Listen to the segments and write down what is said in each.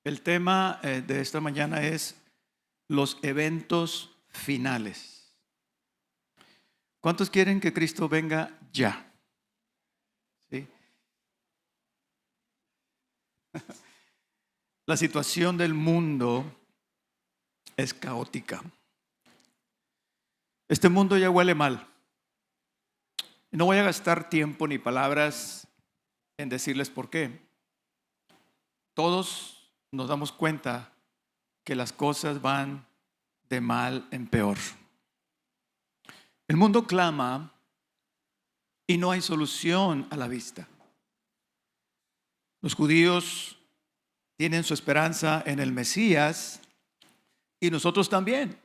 El tema de esta mañana es los eventos finales. ¿Cuántos quieren que Cristo venga ya? ¿Sí? La situación del mundo es caótica. Este mundo ya huele mal. No voy a gastar tiempo ni palabras en decirles por qué. Todos nos damos cuenta que las cosas van de mal en peor. El mundo clama y no hay solución a la vista. Los judíos tienen su esperanza en el Mesías y nosotros también.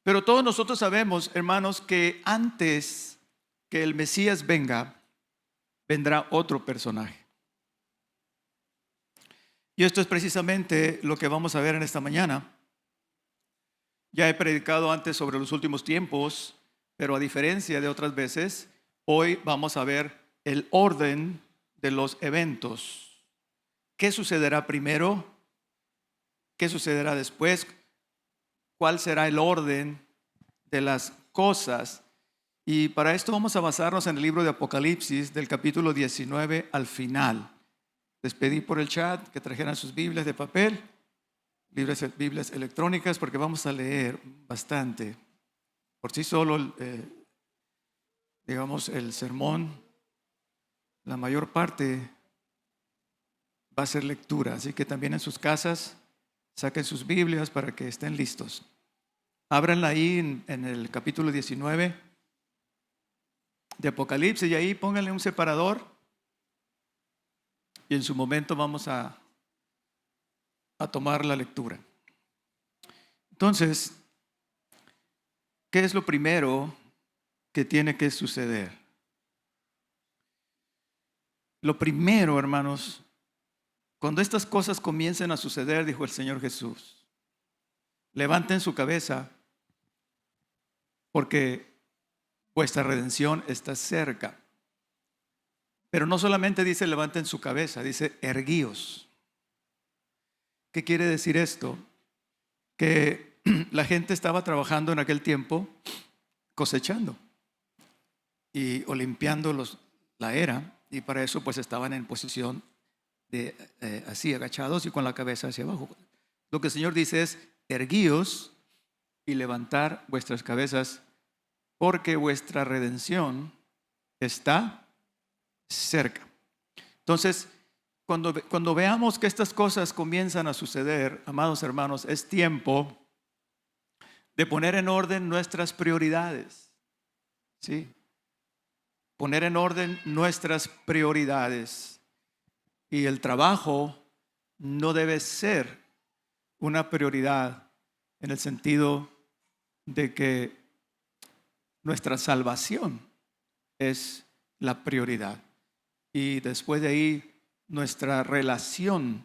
Pero todos nosotros sabemos, hermanos, que antes que el Mesías venga, vendrá otro personaje. Y esto es precisamente lo que vamos a ver en esta mañana. Ya he predicado antes sobre los últimos tiempos, pero a diferencia de otras veces, hoy vamos a ver el orden de los eventos. ¿Qué sucederá primero? ¿Qué sucederá después? ¿Cuál será el orden de las cosas? Y para esto vamos a basarnos en el libro de Apocalipsis, del capítulo 19 al final. Les pedí por el chat que trajeran sus Biblias de papel, Biblias electrónicas, porque vamos a leer bastante. Por sí solo, digamos, el sermón, la mayor parte va a ser lectura. Así que también en sus casas saquen sus Biblias para que estén listos. Ábranla ahí en el capítulo 19 de Apocalipsis y ahí pónganle un separador y en su momento vamos a tomar la lectura. Entonces, ¿qué es lo primero que tiene que suceder? Lo primero, hermanos, cuando estas cosas comiencen a suceder, dijo el Señor Jesús, levanten su cabeza porque vuestra redención está cerca. Pero no solamente dice levanten su cabeza, dice erguíos. ¿Qué quiere decir esto? Que la gente estaba trabajando en aquel tiempo cosechando o limpiando la era, y para eso pues estaban en posición de así agachados y con la cabeza hacia abajo. Lo que el Señor dice es erguíos y levantar vuestras cabezas porque vuestra redención está cerca. Entonces, cuando veamos que estas cosas comienzan a suceder, amados hermanos, es tiempo de poner en orden nuestras prioridades. ¿Sí? Poner en orden nuestras prioridades. Y el trabajo no debe ser una prioridad en el sentido de que nuestra salvación es la prioridad. Y después de ahí nuestra relación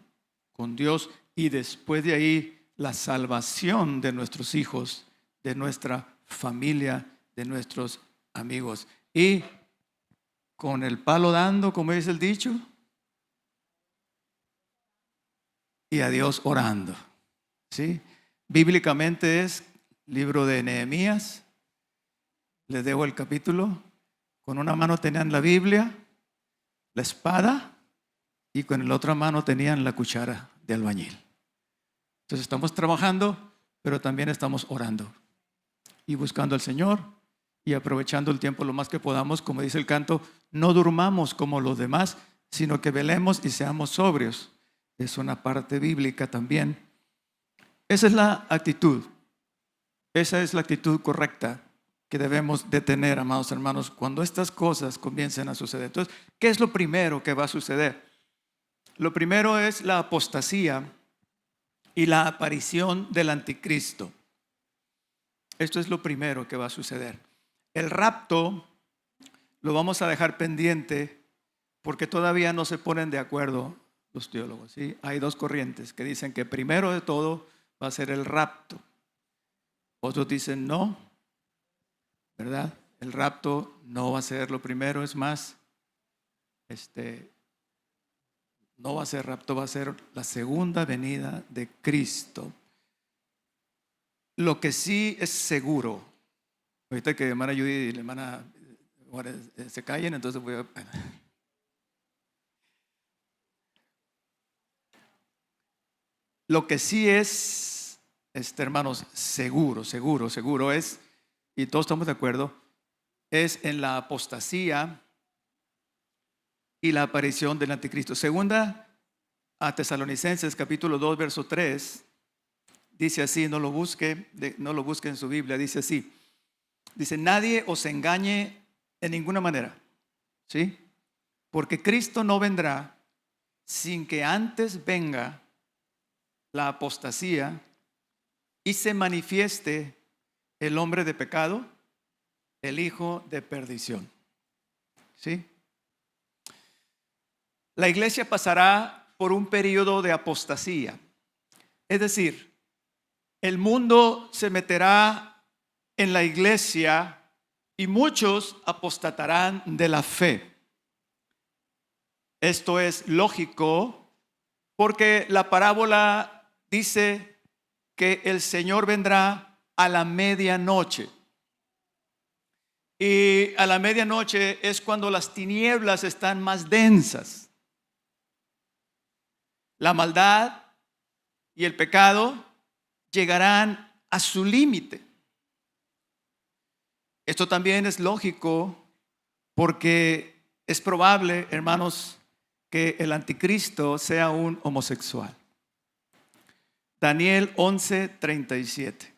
con Dios y después de ahí la salvación de nuestros hijos, de nuestra familia, de nuestros amigos. Y con el palo dando, como dice el dicho, y a Dios orando. ¿Sí? Bíblicamente es libro de Nehemías. Les dejo el capítulo. Con una mano tenían la Biblia, la espada, y con la otra mano tenían la cuchara de albañil. Entonces estamos trabajando, pero también estamos orando y buscando al Señor y aprovechando el tiempo lo más que podamos. Como dice el canto, no durmamos como los demás, sino que velemos y seamos sobrios. Es una parte bíblica también. Esa es la actitud. Esa es la actitud correcta que debemos de tener, amados hermanos, cuando estas cosas comiencen a suceder. Entonces, ¿qué es lo primero que va a suceder? Lo primero es la apostasía y la aparición del anticristo. Esto es lo primero que va a suceder. El rapto lo vamos a dejar pendiente porque todavía no se ponen de acuerdo los teólogos, ¿sí? Hay dos corrientes que dicen que primero de todo va a ser el rapto. Otros dicen no, ¿verdad? El rapto no va a ser lo primero, es más, No va a ser rapto, va a ser la segunda venida de Cristo. Lo que sí es seguro, ahorita que la hermana Judy y la hermana se callen, entonces voy a... Lo que sí es, hermanos, seguro es, y todos estamos de acuerdo, es en la apostasía y la aparición del anticristo. Segunda a Tesalonicenses capítulo 2 verso 3 dice así, no lo busque en su Biblia, dice así, dice, nadie os engañe en ninguna manera, ¿sí? Porque Cristo no vendrá sin que antes venga la apostasía y se manifieste el hombre de pecado, el hijo de perdición, ¿sí? La iglesia pasará por un periodo de apostasía, es decir, el mundo se meterá en la iglesia y muchos apostatarán de la fe. Esto es lógico porque la parábola dice que el Señor vendrá a la medianoche. Y a la medianoche es cuando las tinieblas están más densas. La maldad y el pecado llegarán a su límite. Esto también es lógico porque es probable, hermanos, que el anticristo sea un homosexual. Daniel 11:37.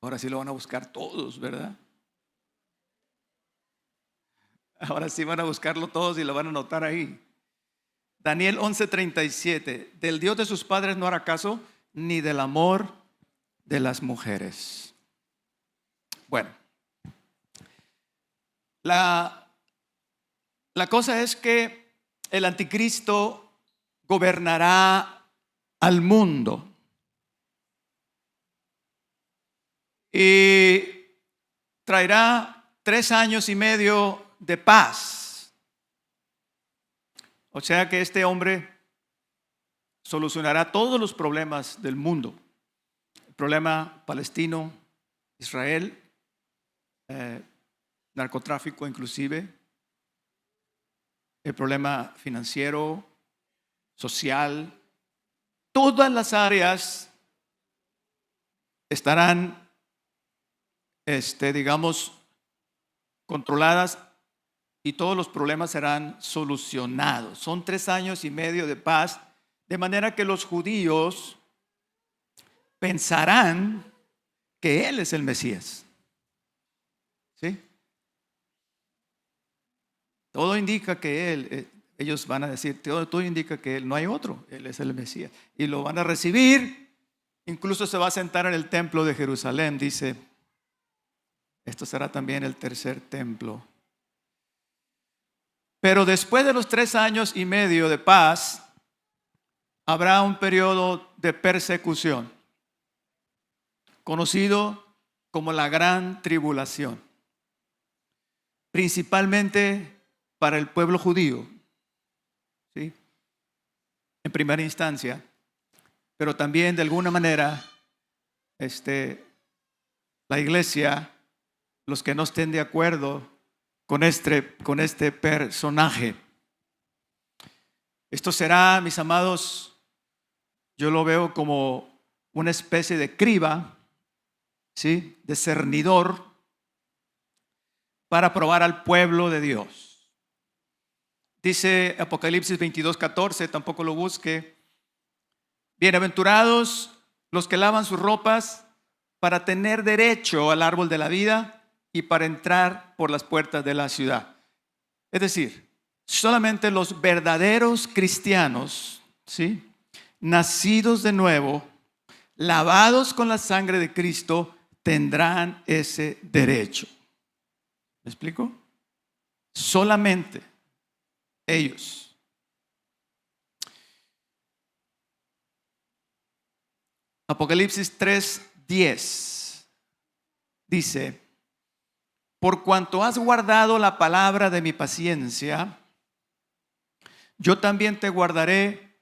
Ahora sí lo van a buscar todos, ¿verdad? Ahora sí van a buscarlo todos y lo van a anotar ahí. Daniel 11:37. Del Dios de sus padres no hará caso, ni del amor de las mujeres. Bueno, la cosa es que el anticristo gobernará al mundo y traerá 3 años y medio de paz. O sea que este hombre solucionará todos los problemas del mundo. El problema palestino, Israel, narcotráfico inclusive, el problema financiero, social, todas las áreas estarán, digamos, controladas y todos los problemas serán solucionados. Son 3 años y medio de paz, de manera que los judíos pensarán que Él es el Mesías. ¿Sí? Todo indica que ellos van a decir, todo indica que Él, no hay otro, Él es el Mesías. Y lo van a recibir, incluso se va a sentar en el templo de Jerusalén, dice, esto será también el tercer templo. Pero después de los 3 años y medio de paz, habrá un periodo de persecución, conocido como la gran tribulación, principalmente para el pueblo judío, ¿sí? En primera instancia, pero también de alguna manera la iglesia, los que no estén de acuerdo con este personaje. Esto será, mis amados, yo lo veo como una especie de criba, ¿sí? De cernidor para probar al pueblo de Dios. Dice Apocalipsis 22:14, tampoco lo busque. Bienaventurados los que lavan sus ropas para tener derecho al árbol de la vida y para entrar por las puertas de la ciudad. Es decir, solamente los verdaderos cristianos, ¿sí? Nacidos de nuevo, lavados con la sangre de Cristo, tendrán ese derecho. ¿Me explico? Solamente ellos. Apocalipsis 3:10 dice, por cuanto has guardado la palabra de mi paciencia, yo también te guardaré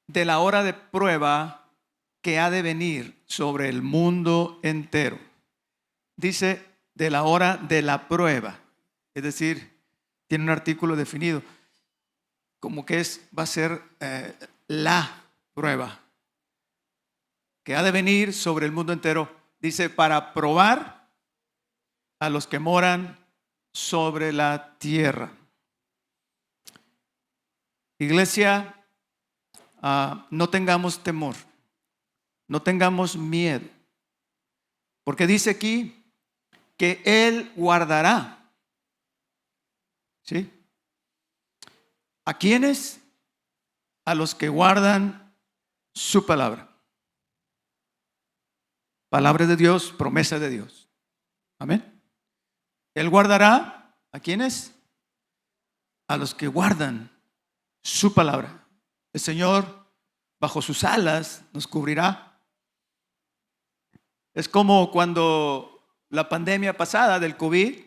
de la hora de prueba que ha de venir sobre el mundo entero. Dice de la hora de la prueba, es decir, tiene un artículo definido, como que va a ser la prueba que ha de venir sobre el mundo entero. Dice, para probar a los que moran sobre la tierra. Iglesia, no tengamos temor, no tengamos miedo, porque dice aquí que Él guardará. ¿Sí? ¿A quiénes? A los que guardan su palabra. Palabra de Dios, promesa de Dios. Amén. Él guardará, ¿a quiénes? A los que guardan su palabra. El Señor, bajo sus alas, nos cubrirá. Es como cuando la pandemia pasada del COVID,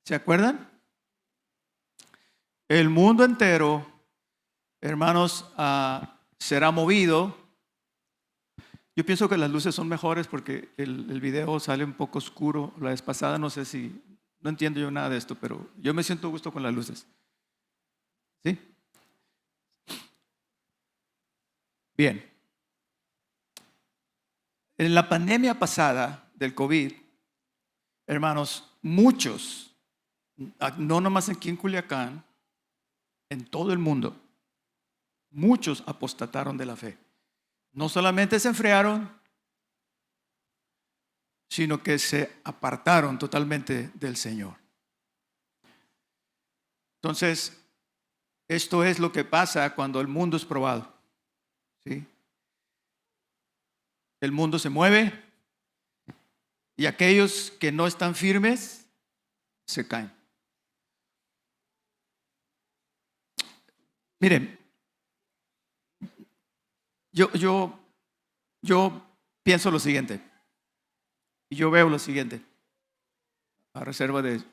¿se acuerdan? El mundo entero, hermanos, será movido. Yo pienso que las luces son mejores porque el video sale un poco oscuro. La vez pasada no sé si, no entiendo yo nada de esto, pero yo me siento a gusto con las luces. ¿Sí? Bien. En la pandemia pasada del COVID, hermanos, muchos, no nomás aquí en Culiacán, en todo el mundo, muchos apostataron de la fe. No solamente se enfriaron, sino que se apartaron totalmente del Señor. Entonces, esto es lo que pasa cuando el mundo es probado. ¿Sí? El mundo se mueve y aquellos que no están firmes se caen. Miren, yo pienso lo siguiente, y yo veo lo siguiente, a reserva de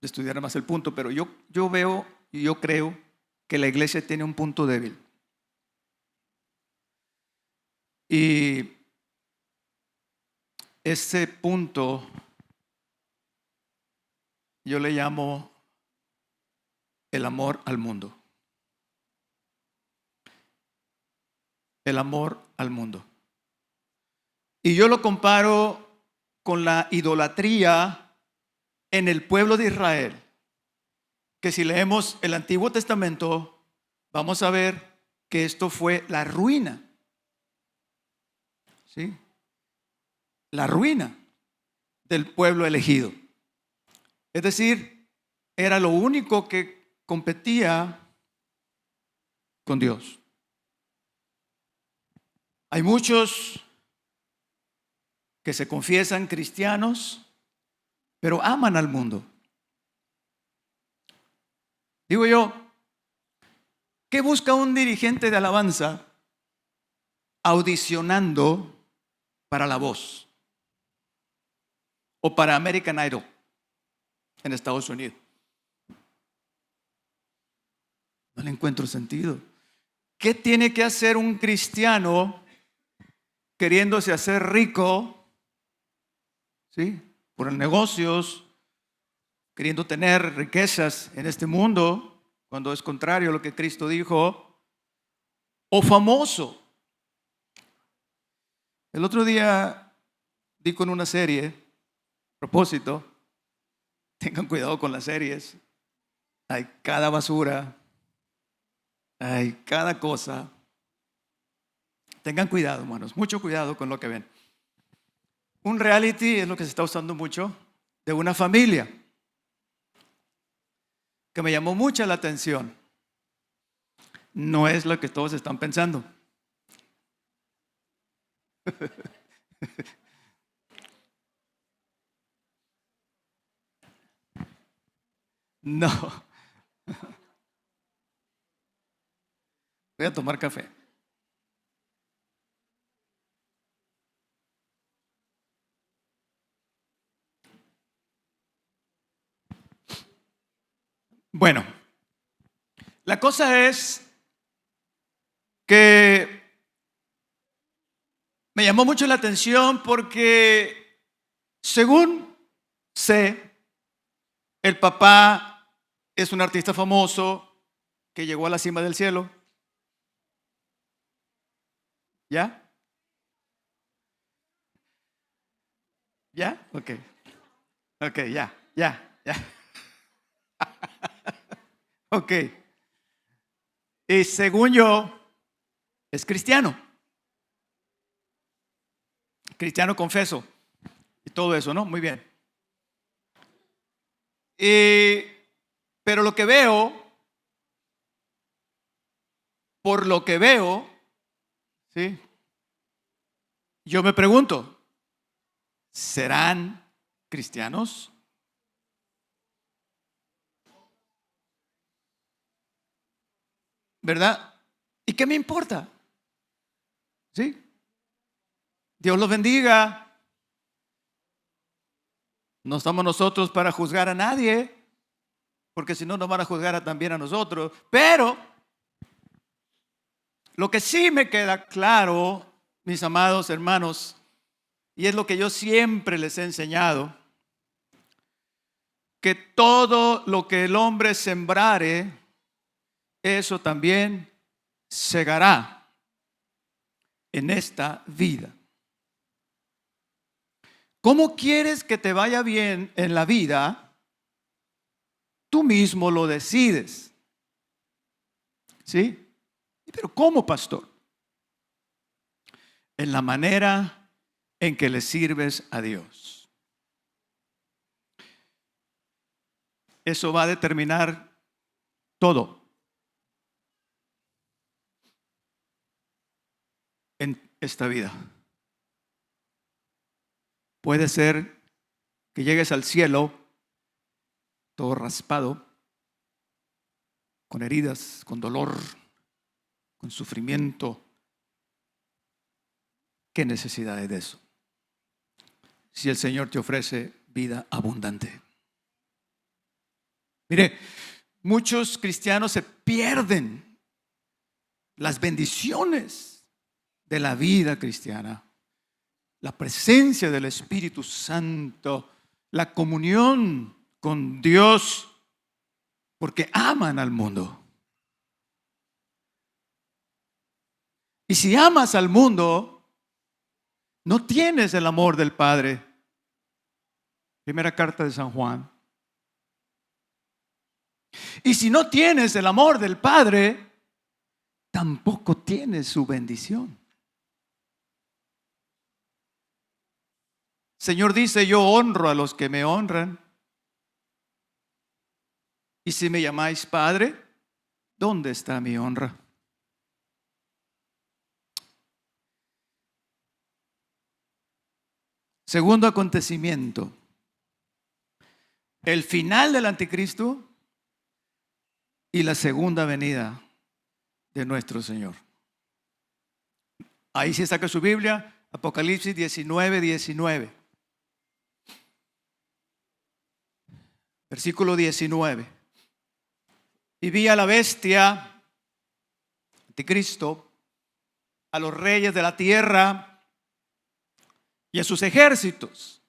estudiar más el punto, pero yo veo y yo creo que la iglesia tiene un punto débil. Y ese punto yo le llamo el amor al mundo. El amor al mundo. Y yo lo comparo con la idolatría en el pueblo de Israel, que si leemos el Antiguo Testamento, vamos a ver que esto fue la ruina. ¿Sí? La ruina del pueblo elegido. Es decir, era lo único que competía con Dios. Hay muchos que se confiesan cristianos, pero aman al mundo. Digo yo, ¿qué busca un dirigente de alabanza audicionando para La Voz o para American Idol en Estados Unidos? No le encuentro sentido. ¿Qué tiene que hacer un cristiano queriéndose hacer rico? ¿Sí? Por negocios, queriendo tener riquezas en este mundo, cuando es contrario a lo que Cristo dijo, o famoso. El otro día di con una serie, a propósito, tengan cuidado con las series, hay cada basura, hay cada cosa. Tengan cuidado, hermanos, mucho cuidado con lo que ven. Un reality es lo que se está usando mucho, de una familia, que me llamó mucha la atención. No es lo que todos están pensando. No. Voy a tomar café. Bueno, La cosa es que me llamó mucho la atención porque, según sé, el papá es un artista famoso que llegó a la cima del cielo. ¿Ya? ¿Ya? Ok. Ok, ya. Ok. Y según yo, es cristiano. Cristiano confeso. Y todo eso, ¿no? Muy bien. Pero lo que veo, por lo que veo, ¿sí? Yo me pregunto, ¿serán cristianos? ¿Verdad? ¿Y qué me importa? ¿Sí? Dios los bendiga. No estamos nosotros para juzgar a nadie, porque si no nos van a juzgar también a nosotros. Pero lo que sí me queda claro, mis amados hermanos, y es lo que yo siempre les he enseñado, que todo lo que el hombre sembrare, eso también segará en esta vida. ¿Cómo quieres que te vaya bien en la vida? Tú mismo lo decides. ¿Sí? Pero ¿cómo, pastor? En la manera en que le sirves a Dios. Eso va a determinar todo en esta vida. Puede ser que llegues al cielo todo raspado, con heridas, con dolor, con sufrimiento. ¿Qué necesidad hay de eso? Si el Señor te ofrece vida abundante. Mire, muchos cristianos se pierden las bendiciones de la vida cristiana, la presencia del Espíritu Santo, la comunión con Dios, porque aman al mundo. Y si amas al mundo, no tienes el amor del Padre. Primera carta de San Juan. Y si no tienes el amor del Padre, tampoco tienes su bendición. Señor dice, yo honro a los que me honran. Y si me llamáis Padre, ¿dónde está mi honra? Segundo acontecimiento, el final del anticristo y la segunda venida de nuestro Señor. Ahí sí saca su Biblia, Apocalipsis 19. Versículo 19. Y vi a la bestia, anticristo, a los reyes de la tierra y a sus ejércitos,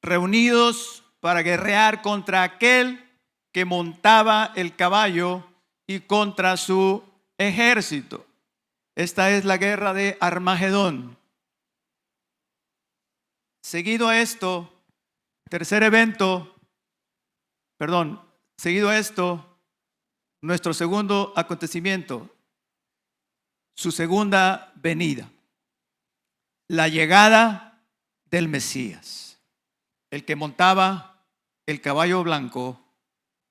reunidos para guerrear contra aquel que montaba el caballo y contra su ejército. Esta es la guerra de Armagedón. Seguido a esto, seguido a esto, nuestro segundo acontecimiento, su segunda venida, la llegada del Mesías, el que montaba el caballo blanco,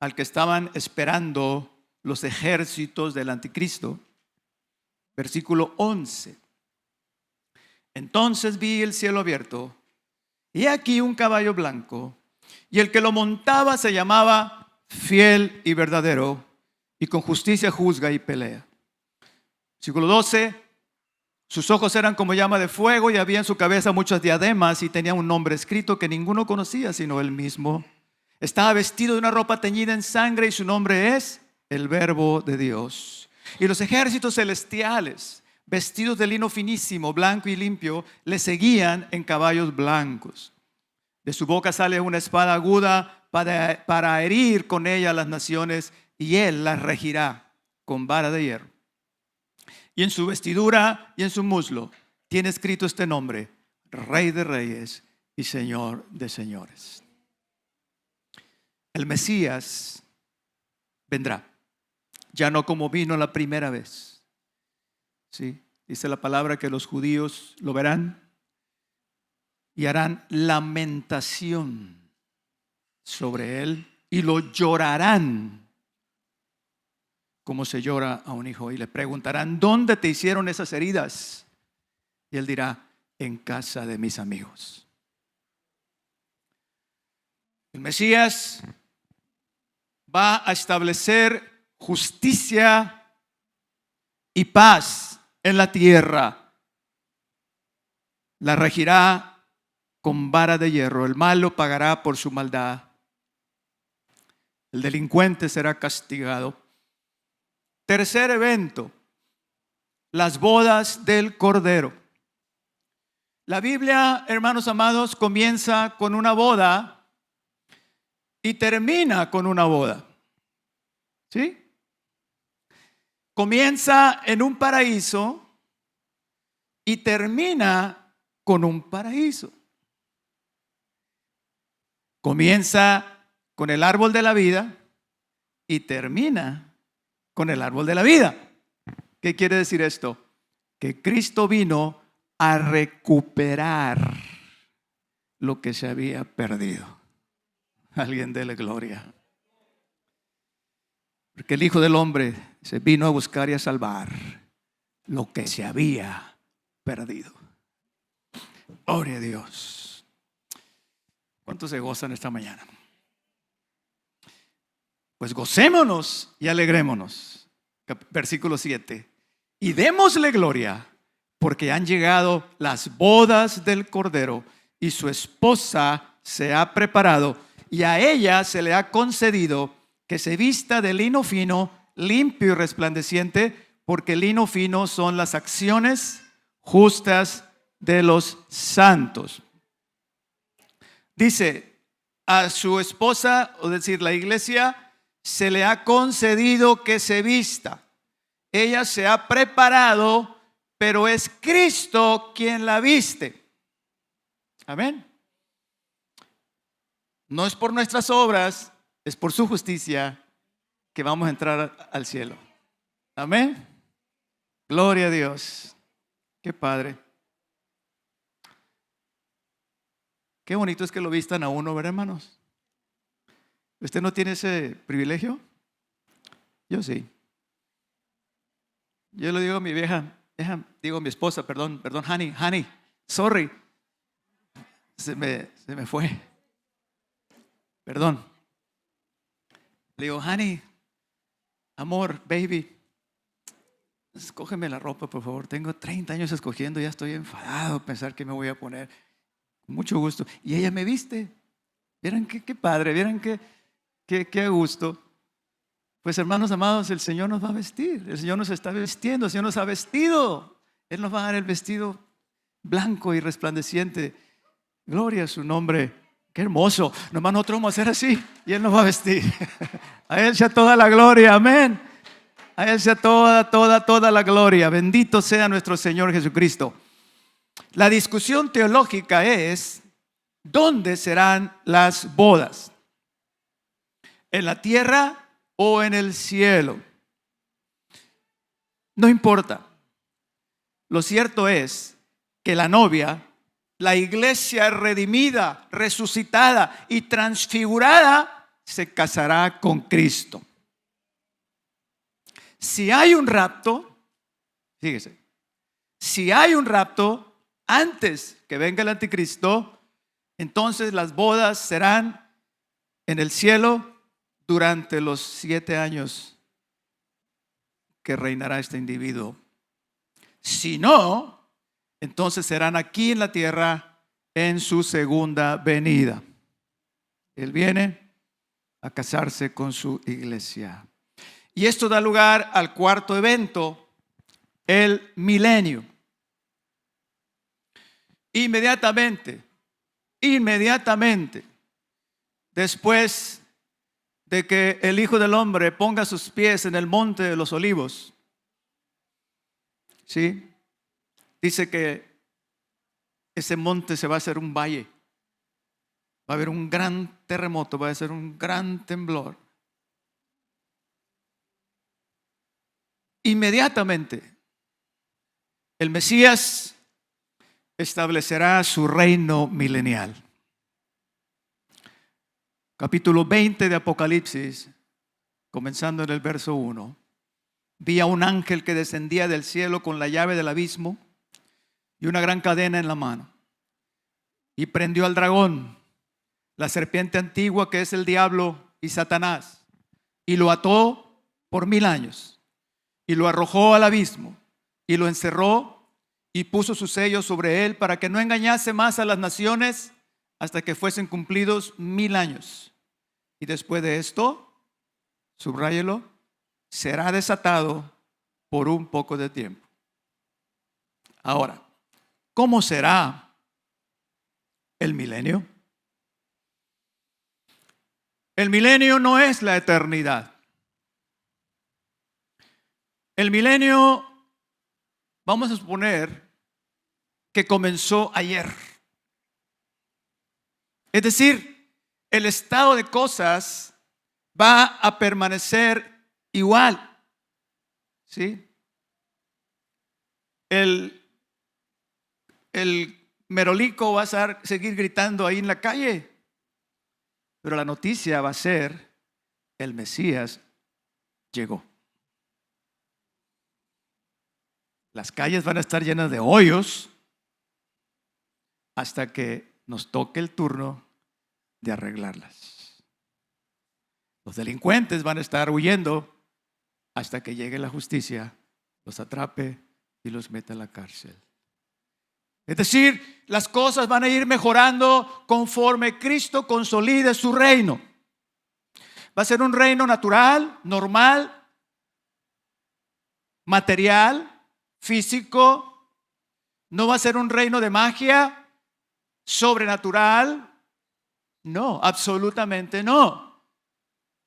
al que estaban esperando los ejércitos del anticristo. Versículo 11. Entonces vi el cielo abierto, y aquí un caballo blanco, y el que lo montaba se llamaba Fiel y Verdadero, y con justicia juzga y pelea. Versículo 12. Sus ojos eran como llama de fuego, y había en su cabeza muchas diademas, y tenía un nombre escrito que ninguno conocía sino él mismo. Estaba vestido de una ropa teñida en sangre, y su nombre es el verbo de Dios. Y los ejércitos celestiales, vestidos de lino finísimo, blanco y limpio, le seguían en caballos blancos. De su boca sale una espada aguda para herir con ella a las naciones, y él las regirá con vara de hierro. Y en su vestidura y en su muslo tiene escrito este nombre: Rey de Reyes y Señor de Señores. El Mesías vendrá, ya no como vino la primera vez. ¿Sí? Dice la palabra que los judíos lo verán y harán lamentación sobre él y lo llorarán como se llora a un hijo, y le preguntarán: ¿dónde te hicieron esas heridas? Y él dirá: en casa de mis amigos. El Mesías va a establecer justicia y paz en la tierra. La regirá con vara de hierro. El malo pagará por su maldad. El delincuente será castigado. Tercer evento: las bodas del Cordero. La Biblia, hermanos amados, comienza con una boda y termina con una boda. ¿Sí? Comienza en un paraíso y termina con un paraíso. Comienza con el árbol de la vida y termina con el árbol de la vida. ¿Qué quiere decir esto? Que Cristo vino a recuperar lo que se había perdido. Alguien dele gloria. Porque el Hijo del Hombre se vino a buscar y a salvar lo que se había perdido. Gloria a Dios. ¿Cuántos se gozan esta mañana? Pues gocémonos y alegrémonos. Versículo 7. Y démosle gloria, porque han llegado las bodas del Cordero y su esposa se ha preparado, y a ella se le ha concedido que se vista de lino fino, limpio y resplandeciente, porque el lino fino son las acciones justas de los santos. Dice, a su esposa, o decir la iglesia, se le ha concedido que se vista. Ella se ha preparado, pero es Cristo quien la viste. Amén. No es por nuestras obras, es por su justicia que vamos a entrar al cielo. Amén. Gloria a Dios. Qué padre. Qué bonito es que lo vistan a uno, ¿verdad, hermanos? ¿Usted no tiene ese privilegio? Yo sí. Yo le digo a mi digo a mi esposa, perdón, honey, sorry. Se me fue. Perdón. Le digo: honey, amor, baby, escógeme la ropa, por favor. Tengo 30 años escogiendo, ya estoy enfadado pensar qué me voy a poner. Con mucho gusto. Y ella me viste. Vieran qué padre, vieran qué a gusto. Pues, hermanos amados, el Señor nos va a vestir. El Señor nos está vistiendo, el Señor nos ha vestido. Él nos va a dar el vestido blanco y resplandeciente. Gloria a su nombre. Qué hermoso. Nomás nosotros vamos a hacer así y Él nos va a vestir. A Él sea toda la gloria. Amén. A Él sea toda la gloria. Bendito sea nuestro Señor Jesucristo. La discusión teológica es: ¿dónde serán las bodas? ¿En la tierra o en el cielo? No importa. Lo cierto es que la novia, la iglesia redimida, resucitada y transfigurada, se casará con Cristo. Si hay un rapto, fíjese, si hay un rapto antes que venga el anticristo, entonces las bodas serán en el cielo durante los 7 años que reinará este individuo. Si no, entonces serán aquí en la tierra en su segunda venida. Él viene a casarse con su iglesia. Y esto da lugar al cuarto evento, el milenio. Inmediatamente, después de que el Hijo del Hombre ponga sus pies en el monte de los olivos, ¿sí? Dice que ese monte se va a hacer un valle. Va a haber un gran terremoto, va a ser un gran temblor. Inmediatamente, el Mesías establecerá su reino milenial. Capítulo 20 de Apocalipsis, comenzando en el verso 1. Vi a un ángel que descendía del cielo con la llave del abismo y una gran cadena en la mano. Y prendió al dragón, la serpiente antigua que es el diablo y Satanás, y lo ató por 1000 años, y lo arrojó al abismo, y lo encerró, y puso su sello sobre él para que no engañase más a las naciones hasta que fuesen cumplidos 1000 años. Y después de esto, subráyelo, será desatado por un poco de tiempo. Ahora, ¿cómo será el milenio? El milenio no es la eternidad. El milenio, vamos a suponer que comenzó ayer. Es decir, el estado de cosas va a permanecer igual. ¿Sí? El merolico va a seguir gritando ahí en la calle, pero la noticia va a ser: el Mesías llegó. Las calles van a estar llenas de hoyos hasta que nos toque el turno de arreglarlas. Los delincuentes van a estar huyendo hasta que llegue la justicia, los atrape y los meta a la cárcel. Es decir, las cosas van a ir mejorando conforme Cristo consolide su reino. Va a ser un reino natural, normal, material, físico. No va a ser un reino de magia, sobrenatural. No, absolutamente no.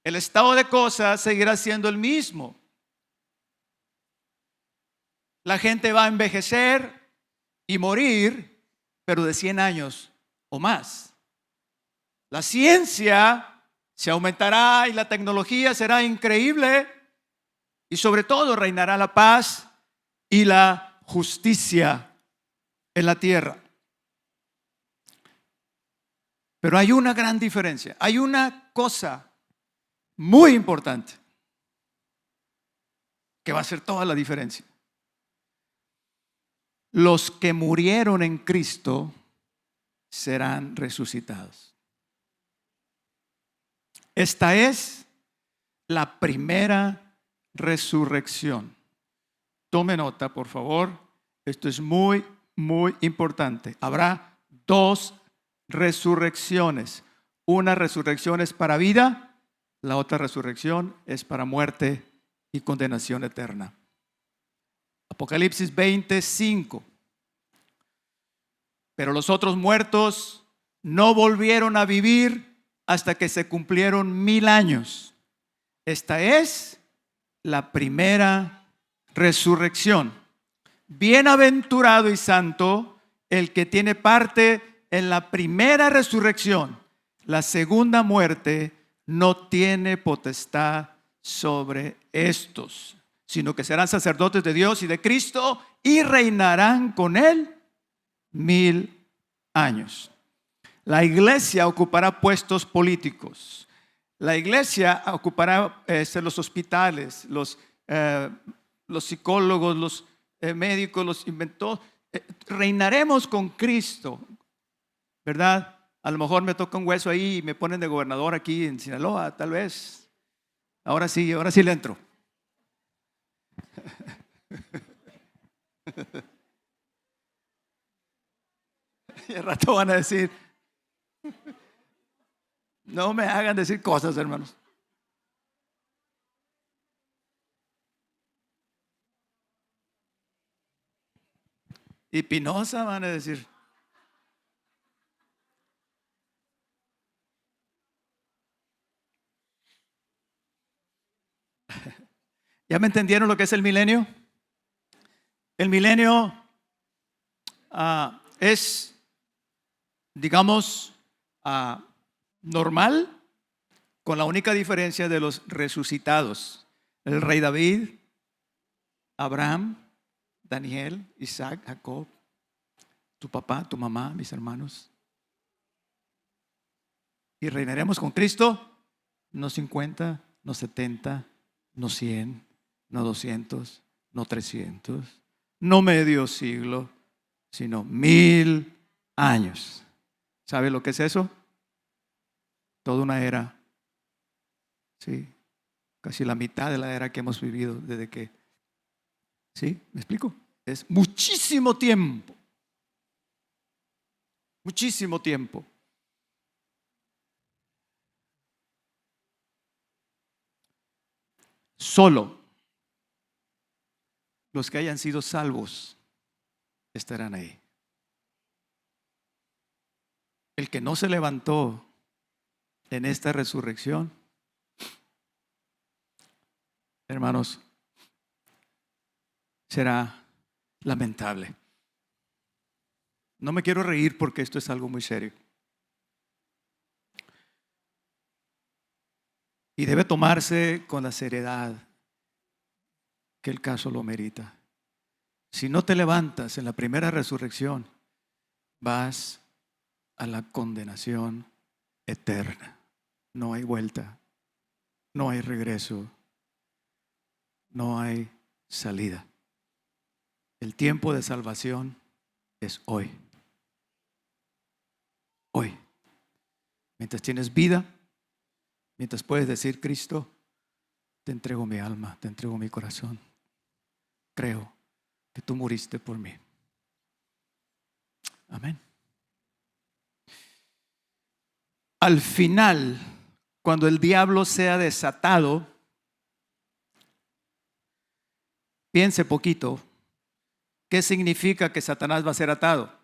El estado de cosas seguirá siendo el mismo. La gente va a envejecer y morir, pero de 100 años o más. La ciencia se aumentará y la tecnología será increíble, y sobre todo reinará la paz y la justicia en la tierra. Pero hay una gran diferencia, hay una cosa muy importante que va a hacer toda la diferencia. Los que murieron en Cristo serán resucitados. Esta es la primera resurrección. Tome nota, por favor. Esto es muy, muy importante. Habrá 2 resurrecciones. Una resurrección es para vida, la otra resurrección es para muerte y condenación eterna. Apocalipsis 25. Pero los otros muertos no volvieron a vivir hasta que se cumplieron 1000 años. Esta es la primera resurrección. Bienaventurado y santo el que tiene parte en la primera resurrección. La segunda muerte no tiene potestad sobre estos, sino que serán sacerdotes de Dios y de Cristo y reinarán con él 1000 años. La iglesia ocupará puestos políticos. La iglesia ocupará los hospitales, los psicólogos, los médicos, los inventores. Reinaremos con Cristo, ¿verdad? A lo mejor me toca un hueso ahí y me ponen de gobernador aquí en Sinaloa, tal vez. Ahora sí le entro. Y al rato van a decir: no me hagan decir cosas, hermanos. Y Pinoza van a decir. ¿Ya me entendieron lo que es el milenio? El milenio es, digamos, normal, con la única diferencia de los resucitados. El rey David, Abraham, Daniel, Isaac, Jacob, tu papá, tu mamá, mis hermanos. Y reinaremos con Cristo, no 50, no 70, no 100, no 200, no 300, no medio siglo, sino 1000 años. ¿Sabe lo que es eso? Toda una era. Sí, casi la mitad de la era que hemos vivido desde que. ¿Sí? ¿Me explico? Es muchísimo tiempo. Muchísimo tiempo. Solo los que hayan sido salvos estarán ahí. El que no se levantó en esta resurrección, hermanos, será lamentable. No me quiero reír porque esto es algo muy serio. Y debe tomarse con la seriedad que el caso lo merita. Si no te levantas en la primera resurrección, vas a la condenación eterna. No hay vuelta, no hay regreso, no hay salida. El tiempo de salvación es hoy. Hoy. Mientras tienes vida, mientras puedes decir: Cristo, te entrego mi alma, te entrego mi corazón. Creo que tú muriste por mí. Amén. Al final, cuando el diablo sea desatado, piense poquito. ¿Qué significa que Satanás va a ser atado?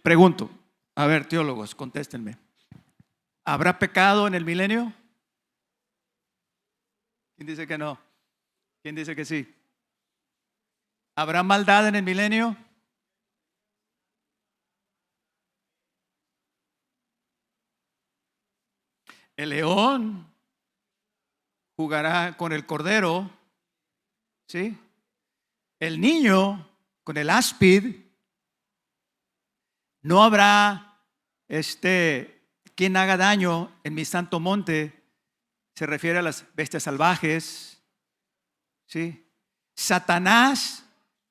Pregunto. A ver, teólogos, contéstenme. ¿Habrá pecado en el milenio? ¿Quién dice que no? ¿Quién dice que sí? ¿Habrá maldad en el milenio? El león jugará con el cordero, ¿sí? El niño con el áspid. No habrá quien haga daño en mi santo monte. Se refiere a las bestias salvajes, ¿sí? Satanás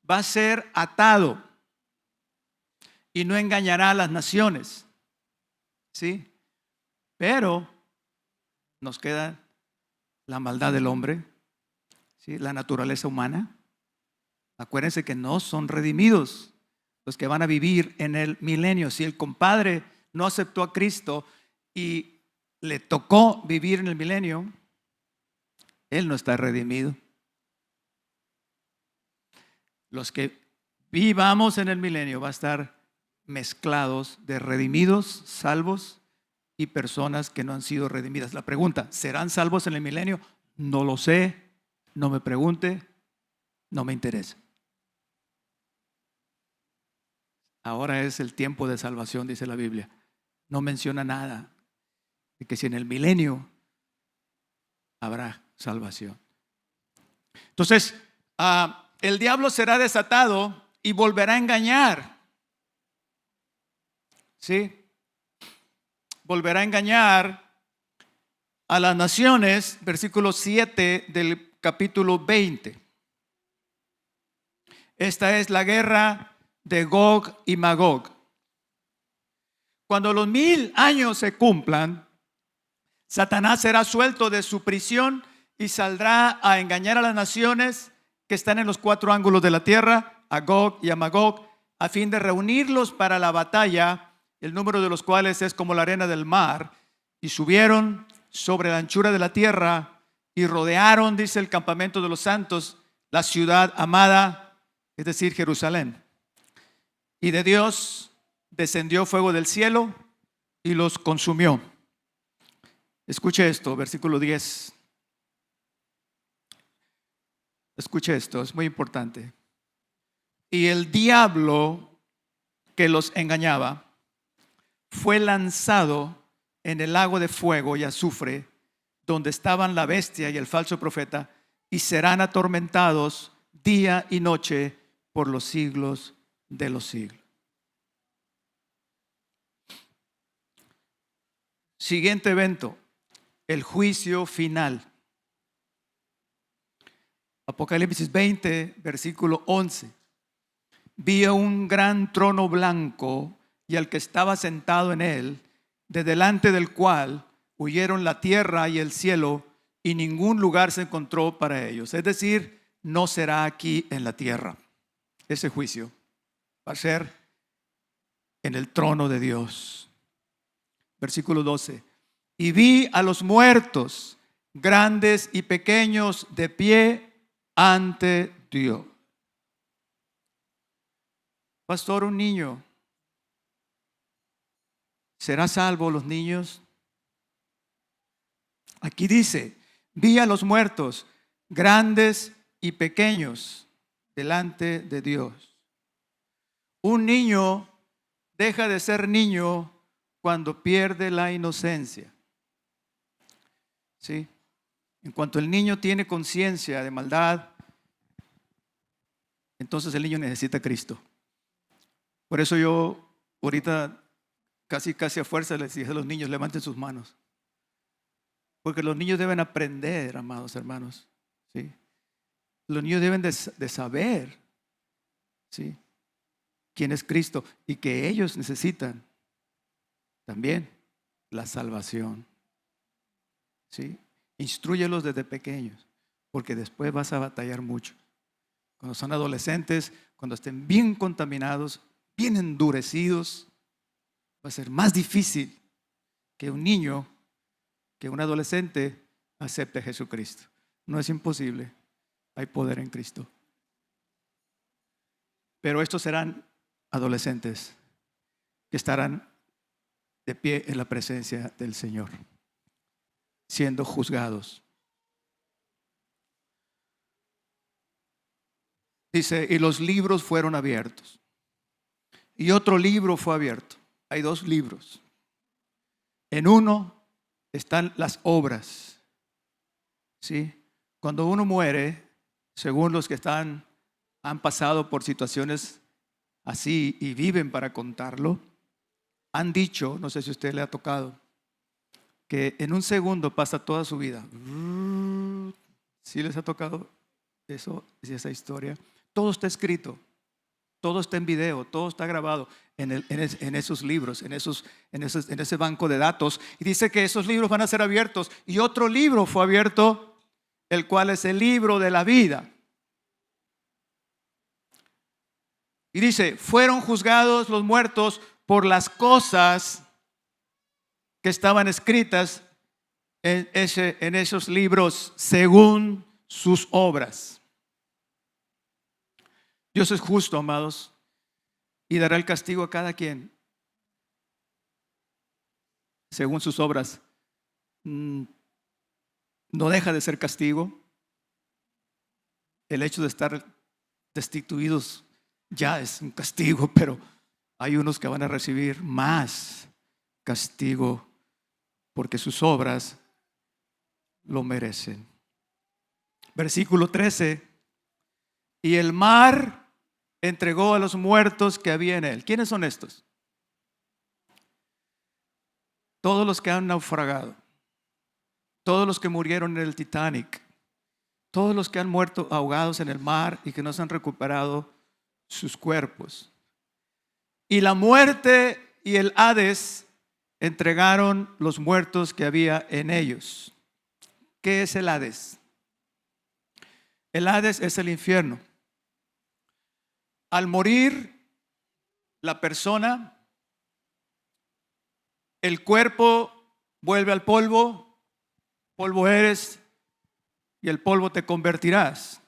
va a ser atado y no engañará a las naciones, ¿sí? Pero nos queda la maldad del hombre, ¿sí? La naturaleza humana. Acuérdense que no son redimidos los que van a vivir en el milenio. Si el compadre no aceptó a Cristo y le tocó vivir en el milenio, él no está redimido. Los que vivamos en el milenio va a estar mezclados de redimidos, salvos y personas que no han sido redimidas. La pregunta: ¿serán salvos en el milenio? No lo sé, no me pregunte, no me interesa. Ahora es el tiempo de salvación, dice la Biblia. No menciona nada de que si en el milenio habrá salvación. Entonces, el diablo será desatado y volverá a engañar. ¿Sí? Volverá a engañar a las naciones, versículo 7 del capítulo 20. Esta es la guerra de Gog y Magog. Cuando los 1000 años se cumplan, Satanás será suelto de su prisión y saldrá a engañar a las naciones que están en los 4 ángulos de la tierra, a Gog y a Magog, a fin de reunirlos para la batalla, el número de los cuales es como la arena del mar. Y subieron sobre la anchura de la tierra y rodearon, dice, el campamento de los santos, la ciudad amada, es decir, Jerusalén. Y de Dios descendió fuego del cielo y los consumió. Escuche esto, versículo 10. Escuche esto, es muy importante. Y el diablo que los engañaba fue lanzado en el lago de fuego y azufre, donde estaban la bestia y el falso profeta, y serán atormentados día y noche por los siglos de los siglos. Siguiente evento, el juicio final. Apocalipsis 20, versículo 11. Vi un gran trono blanco y al que estaba sentado en él, de delante del cual huyeron la tierra y el cielo, y ningún lugar se encontró para ellos. Es decir, no será aquí en la tierra. Ese juicio va a ser en el trono de Dios. Versículo 12. Y vi a los muertos, grandes y pequeños, de pie ante Dios. Pastor, un niño, ¿será salvo los niños? Aquí dice, vi a los muertos, grandes y pequeños, delante de Dios. Un niño deja de ser niño cuando pierde la inocencia. ¿Sí? En cuanto el niño tiene conciencia de maldad, entonces el niño necesita a Cristo. Por eso yo ahorita casi a fuerza les dije a los niños, levanten sus manos. Porque los niños deben aprender, amados hermanos. ¿Sí? Los niños deben de saber, ¿sí?, quién es Cristo y que ellos necesitan también la salvación. ¿Sí? Instrúyelos desde pequeños, porque después vas a batallar mucho. Cuando son adolescentes, cuando estén bien contaminados, bien endurecidos, va a ser más difícil que un niño, que un adolescente acepte a Jesucristo. No es imposible, hay poder en Cristo. Pero estos serán adolescentes que estarán de pie en la presencia del Señor, siendo juzgados. Dice, y los libros fueron abiertos. Y otro libro fue abierto. Hay dos libros. En uno están las obras. ¿Sí? Cuando uno muere, según los que han pasado por situaciones así y viven para contarlo, han dicho, no sé si a usted le ha tocado, que en un segundo pasa toda su vida. ¿Sí les ha tocado eso, esa historia? Todo está escrito, todo está en video, todo está grabado en esos libros, en ese banco de datos. Y dice que esos libros van a ser abiertos. Y otro libro fue abierto, el cual es el libro de la vida. Y dice, fueron juzgados los muertos por las cosas que estaban escritas en esos libros según sus obras. Dios es justo, amados, y dará el castigo a cada quien según sus obras. No deja de ser castigo. El hecho de estar destituidos ya es un castigo, pero hay unos que van a recibir más castigo porque sus obras lo merecen. Versículo 13. Y el mar entregó a los muertos que había en él. ¿Quiénes son estos? Todos los que han naufragado, todos los que murieron en el Titanic, todos los que han muerto ahogados en el mar y que no se han recuperado sus cuerpos. Y la muerte y el Hades entregaron los muertos que había en ellos. ¿Qué es el Hades? El Hades es el infierno. Al morir la persona, el cuerpo vuelve al polvo, polvo eres y el polvo te convertirás.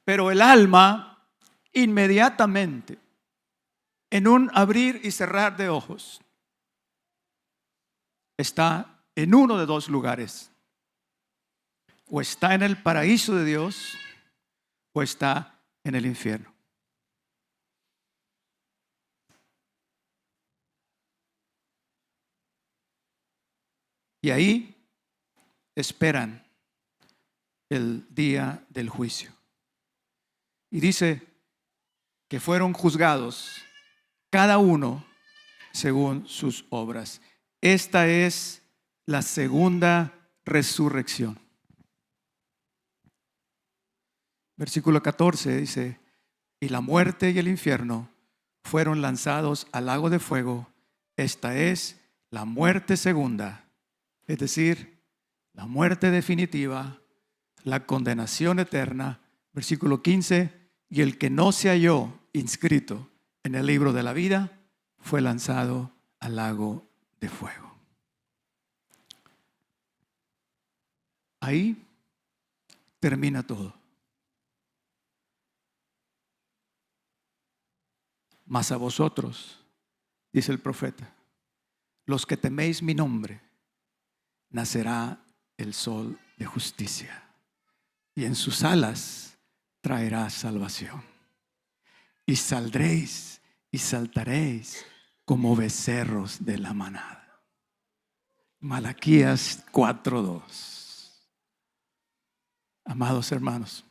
Pero el alma inmediatamente, en un abrir y cerrar de ojos, está en uno de dos lugares. O está en el paraíso de Dios o está en el infierno. Y ahí esperan el día del juicio. Y dice que fueron juzgados cada uno según sus obras. Esta es la segunda resurrección. Versículo 14 dice: y la muerte y el infierno fueron lanzados al lago de fuego. Esta es la muerte segunda, es decir, la muerte definitiva, la condenación eterna. Versículo 15: y el que no se halló inscrito en el libro de la vida fue lanzado al lago de fuego. Ahí termina todo. Mas a vosotros, dice el profeta, los que teméis mi nombre, nacerá el sol de justicia, y en sus alas traerá salvación. Y saldréis y saltaréis como becerros de la manada. Malaquías 4:2. Amados hermanos,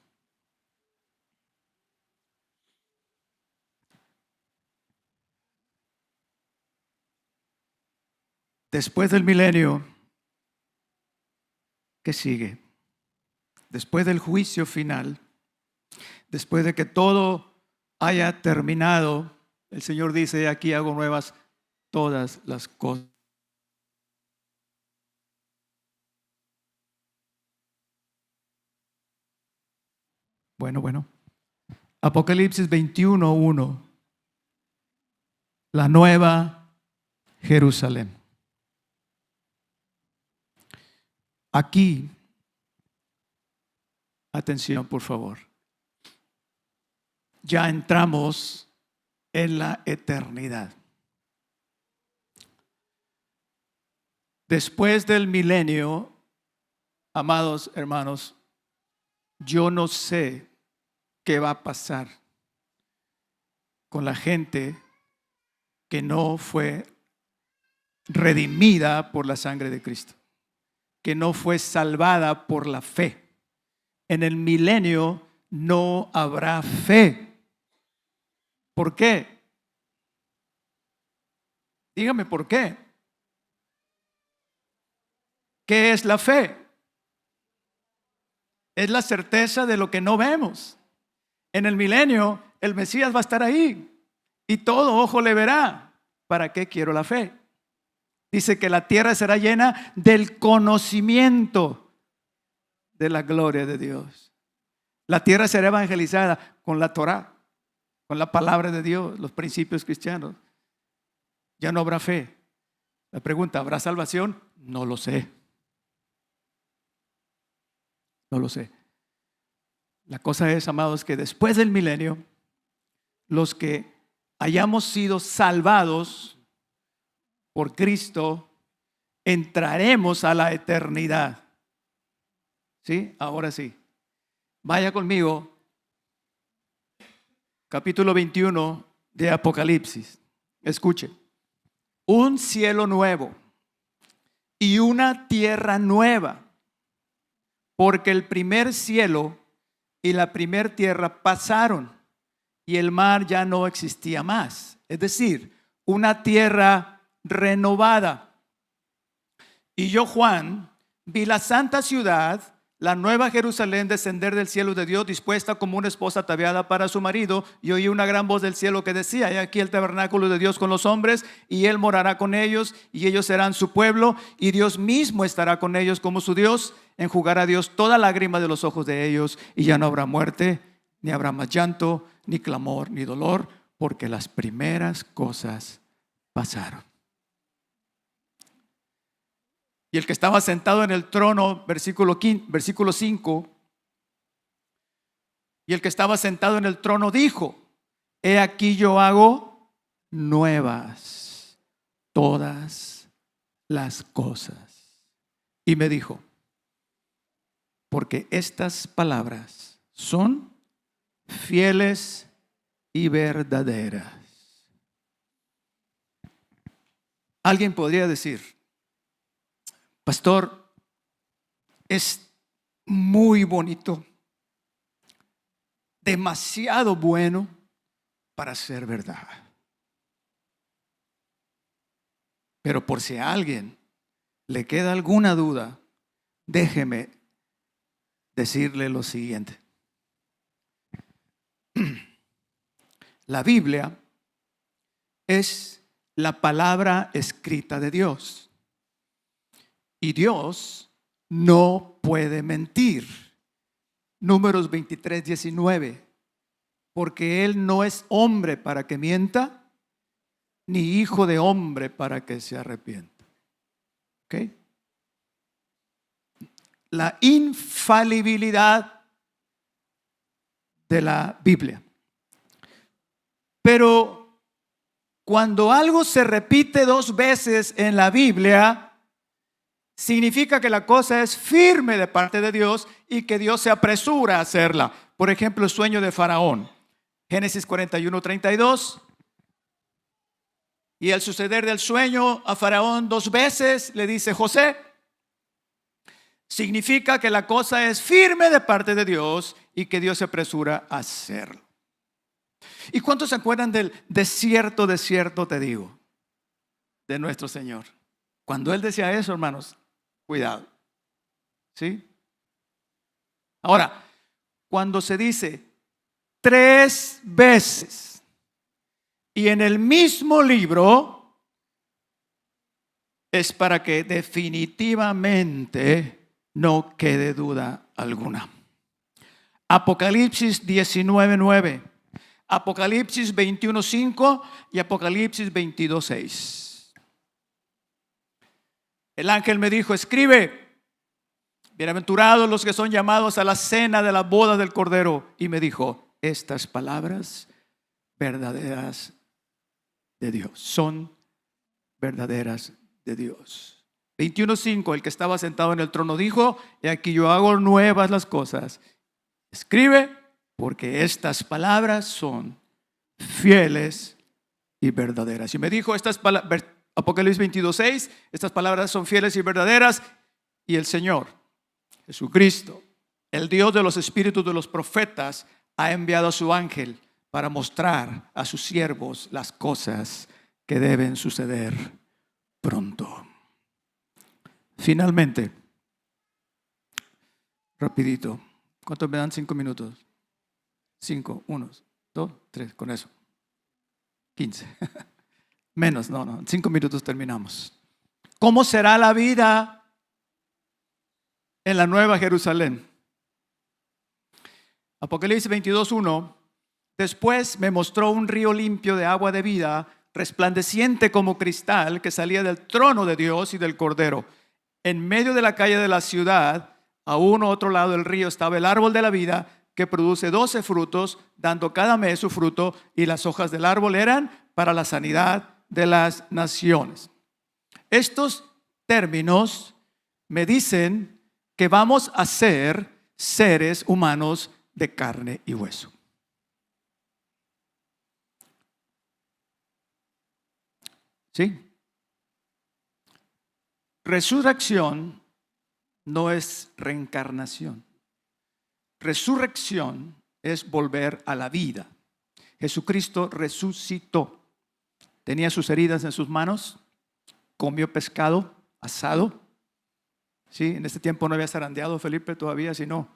después del milenio, ¿qué sigue? Después del juicio final, después de que todo haya terminado, el Señor dice: aquí hago nuevas todas las cosas. Bueno. Apocalipsis 21:1. La nueva Jerusalén. Aquí, atención por favor, ya entramos en la eternidad. Después del milenio, amados hermanos, yo no sé qué va a pasar con la gente que no fue redimida por la sangre de Cristo, que no fue salvada por la fe. En el milenio no habrá fe. ¿Por qué? Dígame por qué. ¿Qué es la fe? Es la certeza de lo que no vemos. En el milenio el Mesías va a estar ahí y todo ojo le verá. ¿Para qué quiero la fe? Dice que la tierra será llena del conocimiento de la gloria de Dios. La tierra será evangelizada con la Torá, con la palabra de Dios, los principios cristianos. Ya no habrá fe. La pregunta: ¿habrá salvación? No lo sé. No lo sé. La cosa es, amados, que después del milenio, los que hayamos sido salvados por Cristo, entraremos a la eternidad. ¿Sí? Ahora sí. Vaya conmigo, capítulo 21 de Apocalipsis. Escuche. Un cielo nuevo y una tierra nueva, porque el primer cielo y la primer tierra pasaron y el mar ya no existía más. Es decir, una tierra renovada. Y yo, Juan, vi la santa ciudad, la nueva Jerusalén, descender del cielo de Dios, dispuesta como una esposa ataviada para su marido. Y oí una gran voz del cielo que decía: he aquí el tabernáculo de Dios con los hombres, y Él morará con ellos, y ellos serán su pueblo, y Dios mismo estará con ellos como su Dios. Enjugará Dios toda lágrima de los ojos de ellos, y ya no habrá muerte, ni habrá más llanto, ni clamor, ni dolor, porque las primeras cosas pasaron. Y el que estaba sentado en el trono, versículo 5, y el que estaba sentado en el trono dijo: he aquí yo hago nuevas todas las cosas. Y me dijo, porque estas palabras son fieles y verdaderas. Alguien podría decir, pastor, es muy bonito, demasiado bueno para ser verdad. Pero por si a alguien le queda alguna duda, déjeme decirle lo siguiente. La Biblia es la palabra escrita de Dios. Y Dios no puede mentir. Números 23:19. Porque Él no es hombre para que mienta, ni hijo de hombre para que se arrepienta. ¿Ok? La infalibilidad de la Biblia. Pero cuando algo se repite 2 veces en la Biblia, significa que la cosa es firme de parte de Dios y que Dios se apresura a hacerla. Por ejemplo, el sueño de Faraón. Génesis 41:32. Y al suceder del sueño a Faraón 2 veces le dice José. Significa que la cosa es firme de parte de Dios y que Dios se apresura a hacerlo. ¿Y cuántos se acuerdan del desierto te digo? De nuestro Señor. Cuando Él decía eso, hermanos, cuidado. ¿Sí? Ahora, cuando se dice 3 veces y en el mismo libro, es para que definitivamente no quede duda alguna. Apocalipsis 19:9, Apocalipsis 21:5 y Apocalipsis 22:6. El ángel me dijo, escribe, bienaventurados los que son llamados a la cena de la boda del Cordero. Y me dijo, estas palabras verdaderas de Dios, son verdaderas de Dios. 21:5, el que estaba sentado en el trono dijo, y aquí yo hago nuevas las cosas. Escribe, porque estas palabras son fieles y verdaderas. Y me dijo, estas palabras, Apocalipsis 22:6, estas palabras son fieles y verdaderas. Y el Señor, Jesucristo, el Dios de los espíritus de los profetas, ha enviado a su ángel para mostrar a sus siervos las cosas que deben suceder pronto. Finalmente, rapidito, ¿cuántos me dan? 5 minutos. 5, 1, 2, 3, con eso. 15. Menos, no, 5 minutos terminamos. ¿Cómo será la vida en la Nueva Jerusalén? Apocalipsis 22:1. Después me mostró un río limpio de agua de vida, resplandeciente como cristal, que salía del trono de Dios y del Cordero. En medio de la calle de la ciudad, a uno a otro lado del río, estaba el árbol de la vida, que produce 12 frutos, dando cada mes su fruto, y las hojas del árbol eran para la sanidad de las naciones. Estos términos me dicen que vamos a ser seres humanos de carne y hueso. ¿Sí? Resurrección no es reencarnación. Resurrección es volver a la vida. Jesucristo resucitó. Tenía sus heridas en sus manos, comió pescado asado. Sí, en este tiempo no había zarandeado Felipe todavía, sino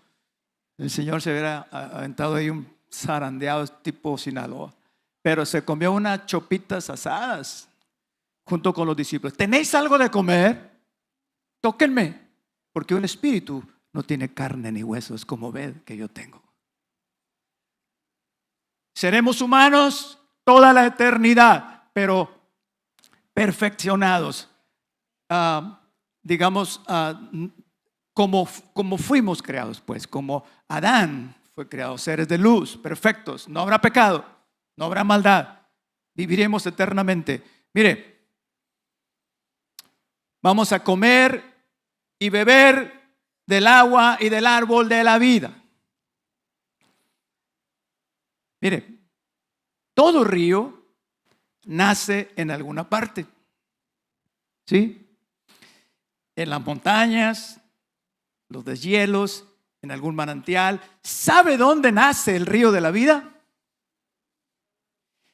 el Señor se hubiera aventado ahí un zarandeado tipo Sinaloa. Pero se comió unas chopitas asadas junto con los discípulos. ¿Tenéis algo de comer? Tóquenme, porque un espíritu no tiene carne ni huesos como ved que yo tengo. Seremos humanos toda la eternidad, pero perfeccionados, como fuimos creados, pues, como Adán fue creado, seres de luz, perfectos, no habrá pecado. no habrá maldad, viviremos eternamente. Mire, vamos a comer y beber del agua y del árbol de la vida. Mire, todo río nace en alguna parte, ¿sí? En las montañas, los deshielos, en algún manantial. ¿Sabe dónde nace el río de la vida?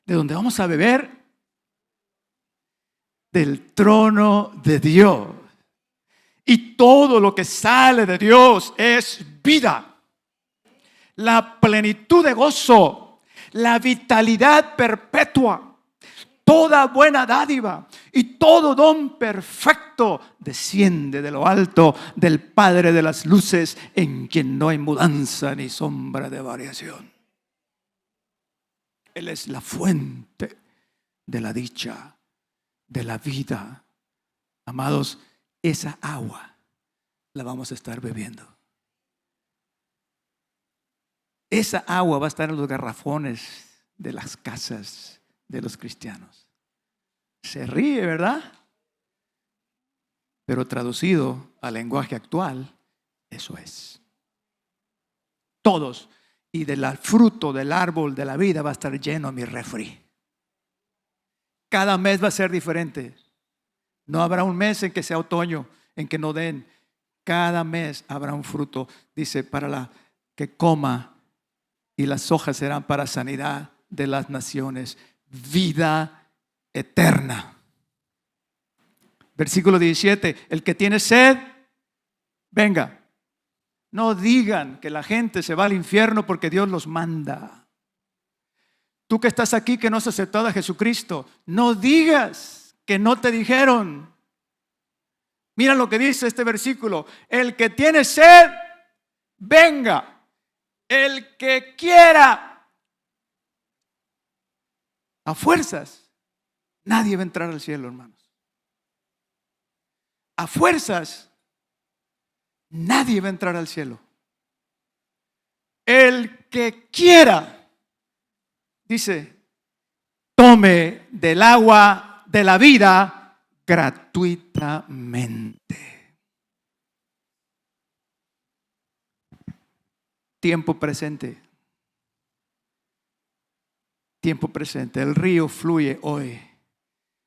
De donde vamos a beber, del trono de Dios. Y todo lo que sale de Dios es vida, la plenitud de gozo, la vitalidad perpetua, toda buena dádiva y todo don perfecto desciende de lo alto del Padre de las luces, en quien no hay mudanza ni sombra de variación. Él es la fuente de la dicha, de la vida. Amados, esa agua la vamos a estar bebiendo. Esa agua va a estar en los garrafones de las casas de los cristianos. Se ríe, ¿verdad? Pero traducido al lenguaje actual, eso es. Todos. Y del fruto del árbol de la vida va a estar lleno mi refri. Cada mes va a ser diferente. No habrá un mes en que sea otoño, en que no den. Cada mes habrá un fruto. Dice, para la que coma, y las hojas serán para sanidad de las naciones. Vida eterna. Versículo 17. El que tiene sed, venga. No digan que la gente se va al infierno porque Dios los manda. Tú que estás aquí que no has aceptado a Jesucristo, no digas que no te dijeron. Mira lo que dice este versículo. El que tiene sed, venga. El que quiera. A fuerzas, nadie va a entrar al cielo, hermanos. A fuerzas, nadie va a entrar al cielo. El que quiera, dice, tome del agua de la vida gratuitamente. Tiempo presente. Tiempo presente. El río fluye hoy.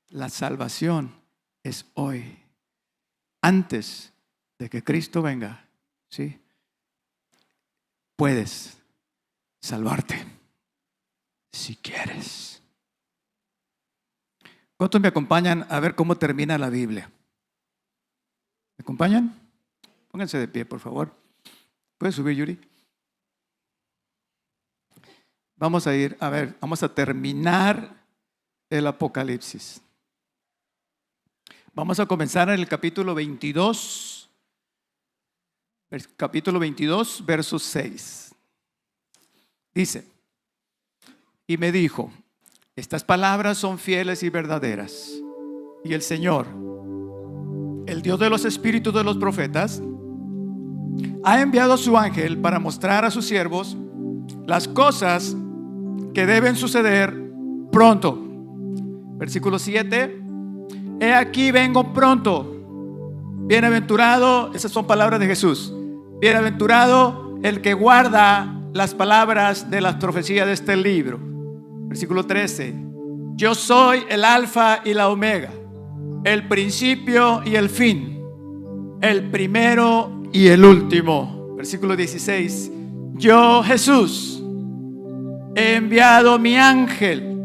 La salvación es hoy. Antes de que Cristo venga, ¿sí? Puedes salvarte si quieres. ¿Cuántos me acompañan a ver cómo termina la Biblia? ¿Me acompañan? Pónganse de pie, por favor. ¿Puedes subir, Yuri? Vamos a ir, a ver, vamos a terminar el Apocalipsis. Vamos a comenzar en el capítulo 22. Capítulo 22, verso 6. Dice, y me dijo, estas palabras son fieles y verdaderas. Y el Señor, el Dios de los espíritus de los profetas, ha enviado a su ángel para mostrar a sus siervos las cosas que deben suceder pronto. Versículo 7. He aquí vengo pronto. Bienaventurado, esas son palabras de Jesús. Bienaventurado el que guarda las palabras de las profecías de este libro. Versículo 13. Yo soy el alfa y la omega, el principio y el fin, el primero y el último. Versículo 16. Yo, Jesús, he enviado mi ángel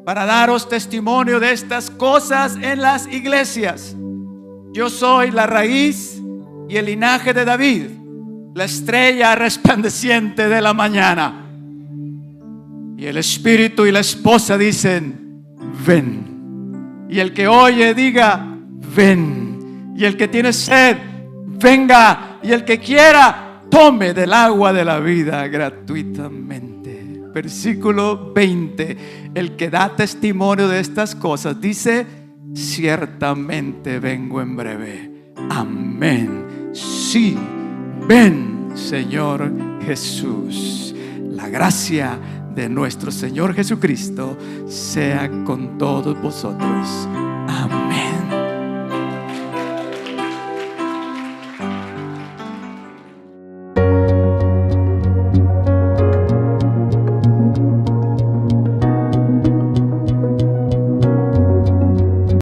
para daros testimonio de estas cosas en las iglesias. Yo soy la raíz y el linaje de David, la estrella resplandeciente de la mañana. Y el espíritu y la esposa dicen, ven. Y el que oye diga, ven. Y el que tiene sed, venga. Y el que quiera, tome del agua de la vida gratuitamente. Versículo 20. El que da testimonio de estas cosas dice, ciertamente vengo en breve. Amén. Sí, ven, Señor Jesús. La gracia de nuestro Señor Jesucristo sea con todos vosotros.